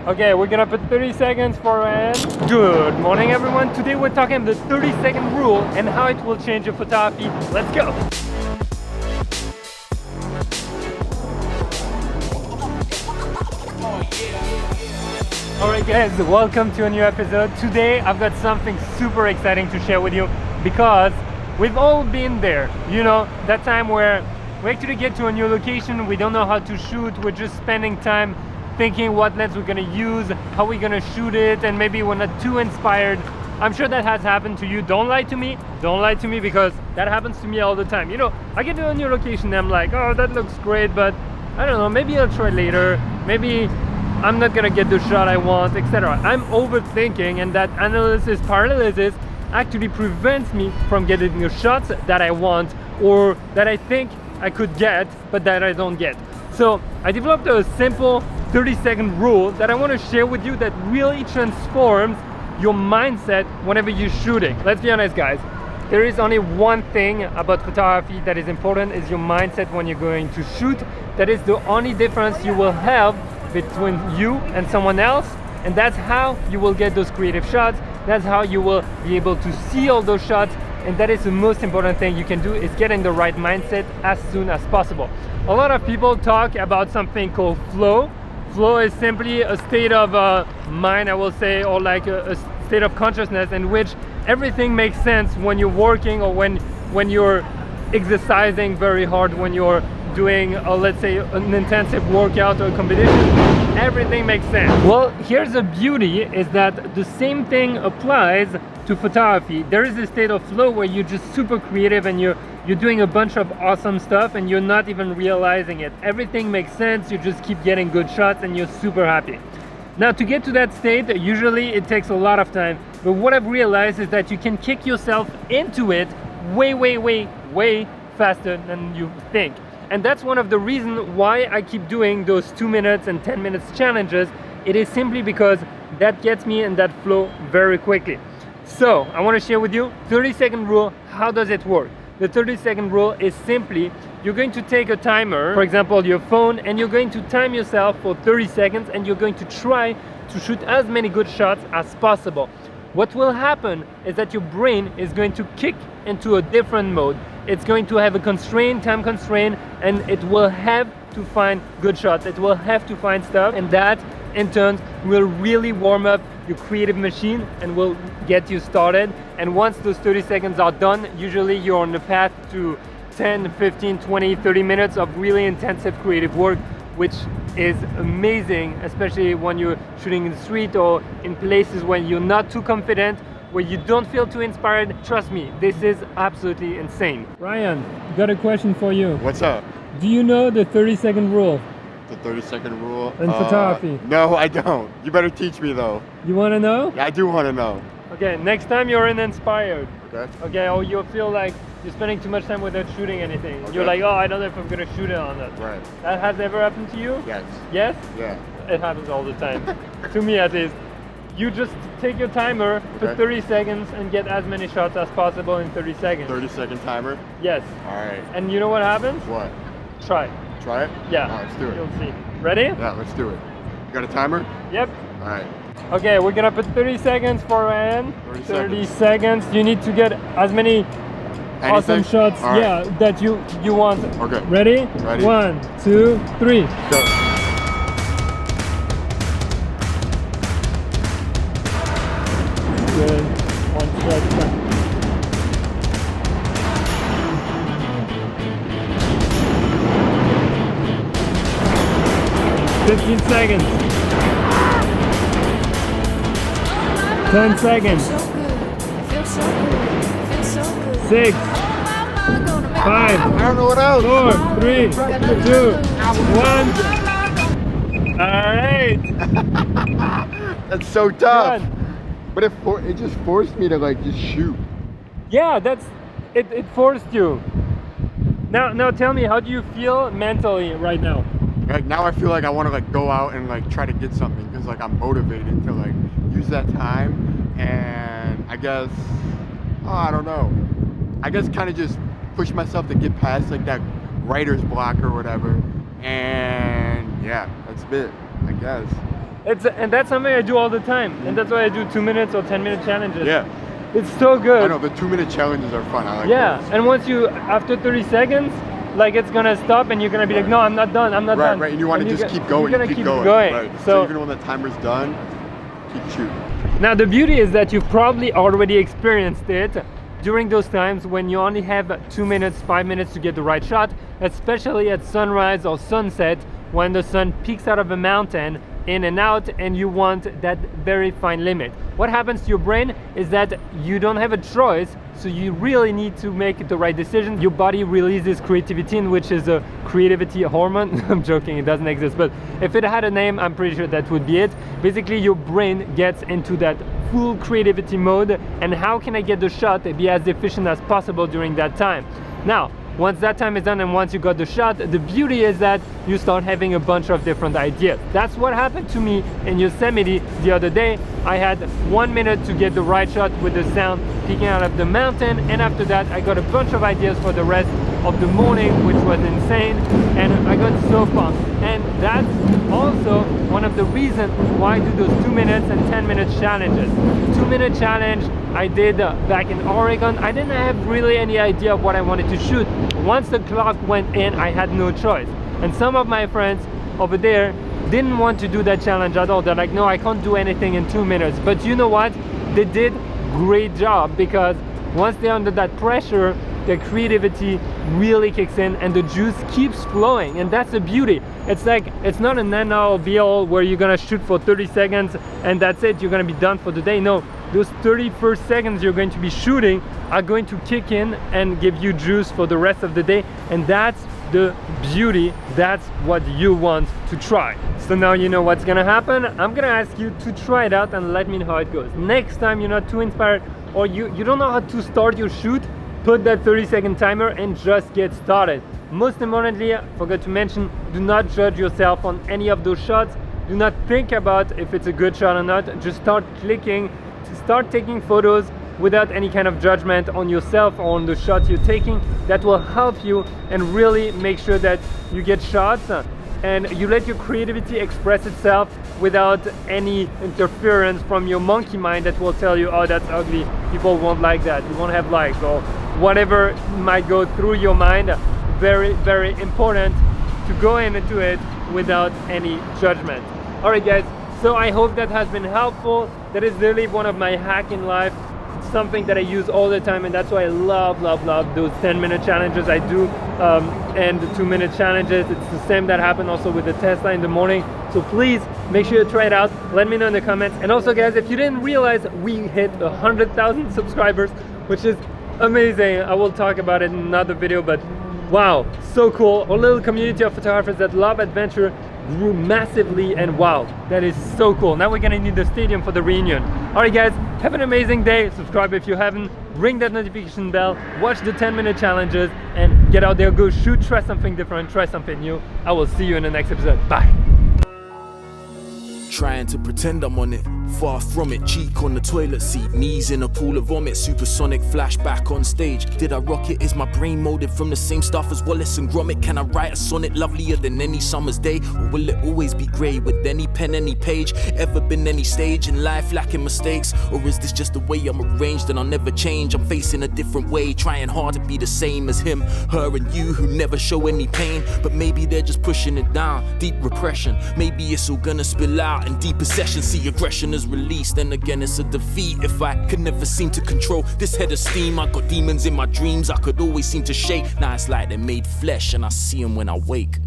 Okay, we're gonna put 30 seconds for an. Good morning, everyone. Today we're talking about the 30-second rule and how it will change your photography. Let's go. Alright guys, welcome to a new episode. Today I've got something super exciting to share with you because we've all been there. You know, that time where we actually get to a new location, we don't know how to shoot, we're just spending time thinking what lens we're gonna use, how we're gonna shoot it, and maybe we're not too inspired. I'm sure that has happened to you. Don't lie to me because that happens to me all the time. You know, I get to a new location and I'm like, oh, that looks great, but I don't know, maybe I'll try later, maybe I'm not gonna get the shot I want, etc. I'm overthinking, and that analysis paralysis actually prevents me from getting the shots that I want or that I think I could get, but that I don't get. So I developed a simple 30-second rule that I want to share with you that really transforms your mindset whenever you're shooting. Let's be honest, guys. There is only one thing about photography that is important, is your mindset when you're going to shoot. That is the only difference you will have between you and someone else, and that's how you will get those creative shots. That's how you will be able to see all those shots, and that is the most important thing you can do, is get in the right mindset as soon as possible. A lot of people talk about something called flow. Flow is simply a state of mind, I will say, or like a state of consciousness in which everything makes sense when you're working or when you're exercising very hard, when you're doing, let's say, an intensive workout or competition. Everything makes sense. Well, here's the beauty, is that the same thing applies to photography. There is a state of flow where you're just super creative and you're doing a bunch of awesome stuff and you're not even realizing it. Everything makes sense, you just keep getting good shots and you're super happy. Now, to get to that state, usually it takes a lot of time, but what I've realized is that you can kick yourself into it way faster than you think. And that's one of the reasons why I keep doing those 2 minutes and 10 minutes challenges. It is simply because that gets me in that flow very quickly. So I want to share with you 30-second rule. How does it work? The 30-second rule is simply, you're going to take a timer, for example your phone, and you're going to time yourself for 30 seconds and you're going to try to shoot as many good shots as possible. What will happen is that your brain is going to kick into a different mode. It's going to have a time constraint, and it will have to find good shots. It will have to find stuff, and that in turn will really warm up your creative machine and will get you started. And once those 30 seconds are done, usually you're on the path to 10, 15, 20, 30 minutes of really intensive creative work, which is amazing, especially when you're shooting in the street or in places where you're not too confident, where you don't feel too inspired. Trust me, this is absolutely insane. Ryan, got a question for you. What's up? Do you know the 30-second rule? The 30-second rule? In photography. No, I don't. You better teach me though. You want to know? Yeah, I do want to know. Okay, next time you're uninspired. Okay. Okay, or you feel like you're spending too much time without shooting anything. Okay. You're like, oh, I don't know if I'm gonna shoot it or not. Right. That has ever happened to you? Yes. Yes? Yeah. It happens all the time. To me at least. You just take your timer for 30 seconds and get as many shots as possible in 30 seconds. 30-second timer? Yes. All right. And you know what happens? What? Try. Try it? Yeah. All right, let's do it. You'll see. Ready? Yeah, let's do it. You got a timer? Yep. All right. Okay, we're gonna put 30 seconds for Ryan. 30 seconds. You need to get as many awesome shots, right, that you want. Okay. Ready? Ready. 1, 2, 3. Go. Good. One shot. 15 seconds. 10 seconds. 6, 5, I don't know what else. 4, 3, 2, 1. Alright. That's so tough. Done. But it just forced me to like just shoot. Yeah, it forced you. Now tell me, how do you feel mentally right now? Like now I feel like I want to like go out and like try to get something, because like I'm motivated to like use that time, and I guess, I don't know, I guess kind of just push myself to get past like that writer's block or whatever. And yeah, that's it, I guess. And that's something I do all the time, and that's why I do 2 minutes or 10-minute challenges. Yeah. It's so good. I know, the 2-minute challenges are fun. I like Yeah, those. and once you, after 30 seconds, like it's gonna stop and you're gonna be like, no, I'm not done, I'm not done. Right, and you want to just keep going, You're gonna keep keep going. Right. So, So even when the timer's done, keep shooting. now the beauty is that you've probably already experienced it during those times when you only have 2 minutes, 5 minutes to get the right shot, especially at sunrise or sunset when the sun peeks out of a mountain in and out and you want that very fine limit. What happens to your brain is that you don't have a choice, so you really need to make the right decision. Your body releases creatine, which is a creativity hormone. I'm joking, it doesn't exist, but if it had a name, I'm pretty sure that would be it. Basically, your brain gets into that full creativity mode, and how can I get the shot to be as efficient as possible during that time? Now, once that time is done and once you got the shot, the beauty is that you start having a bunch of different ideas. That's what happened to me in Yosemite the other day. I had 1 minute to get the right shot with the sound peeking out of the mountain, and after that I got a bunch of ideas for the rest of the morning, which was insane, and I got so pumped. And that's also one of the reasons why I do those 2 minutes and 10-minute challenges. 2-minute challenge I did back in Oregon. I didn't have really any idea of what I wanted to shoot. Once the clock went in, I had no choice. And some of my friends over there didn't want to do that challenge at all. They're like, no, I can't do anything in 2 minutes. But you know what? They did great job, because once they're under that pressure, their creativity really kicks in and the juice keeps flowing. And that's the beauty. It's like, it's not an end all be all where you're gonna shoot for 30 seconds and that's it, you're gonna be done for the day. No, those 31st seconds you're going to be shooting are going to kick in and give you juice for the rest of the day. And that's the beauty. That's what you want to try. So now you know what's gonna happen. I'm gonna ask you to try it out and let me know how it goes. Next time you're not too inspired or you don't know how to start your shoot, put that 30-second timer and just get started. Most importantly, I forgot to mention, do not judge yourself on any of those shots. Do not think about if it's a good shot or not. Just start clicking, start taking photos without any kind of judgment on yourself or on the shots you're taking. That will help you and really make sure that you get shots and you let your creativity express itself without any interference from your monkey mind that will tell you, oh, that's ugly, people won't like that, you won't have likes, or whatever might go through your mind. Very, very important to go into it without any judgment. All right, guys, so I hope that has been helpful. That is really one of my hack in life. It's something that I use all the time, and that's why I love those 10-minute challenges I do and the 2-minute challenges. It's the same that happened also with the Tesla in the morning. So please make sure you try it out. Let me know in the comments. And also, guys, if you didn't realize, we hit 100,000 subscribers, which is amazing. I will talk about it in another video, but wow, so cool. Our little community of photographers that love adventure grew massively, and wow, that is so cool. Now we're gonna need the stadium for the reunion. All right, guys, have an amazing day. Subscribe if you haven't, ring that notification bell, watch the 10-minute challenges, and get out there, go shoot, try something different, try something new. I will see you in the next episode. Bye. Trying to pretend I'm on it, far from it. Cheek on the toilet seat, knees in a pool of vomit. Supersonic flashback on stage. Did I rock it? Is my brain molded from the same stuff as Wallace and Gromit? Can I write a sonnet lovelier than any summer's day? Or will it always be grey with any pen, any page? Ever been any stage in life lacking mistakes? Or is this just the way I'm arranged and I'll never change? I'm facing a different way, trying hard to be the same as him, her and you who never show any pain. But maybe they're just pushing it down, deep repression. Maybe it's all gonna spill out in deeper sessions. See, aggression is released, and again it's a defeat if I could never seem to control this head of steam. I got demons in my dreams I could always seem to shake. Now it's like they're made flesh and I see them when I wake.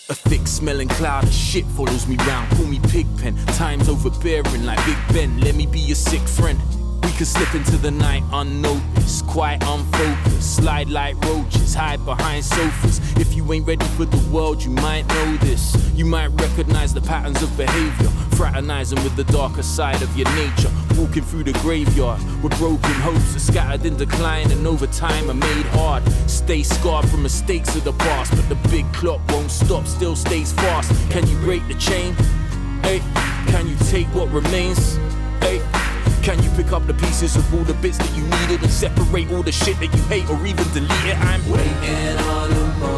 A thick smelling cloud of shit follows me round. Call me Pigpen, time's overbearing like Big Ben. Let me be your sick friend. We could slip into the night unnoticed, quite unfocused. Slide like roaches, hide behind sofas. If you ain't ready for the world, you might know this. You might recognize the patterns of behavior, fraternizing with the darker side of your nature. Walking through the graveyard with broken hopes are scattered in decline, and over time are made hard. Stay scarred from mistakes of the past, but the big clock won't stop, still stays fast. Can you break the chain? Hey, can you take what remains? Hey, can you pick up the pieces of all the bits that you needed and separate all the shit that you hate or even delete it? I'm waiting on a moment.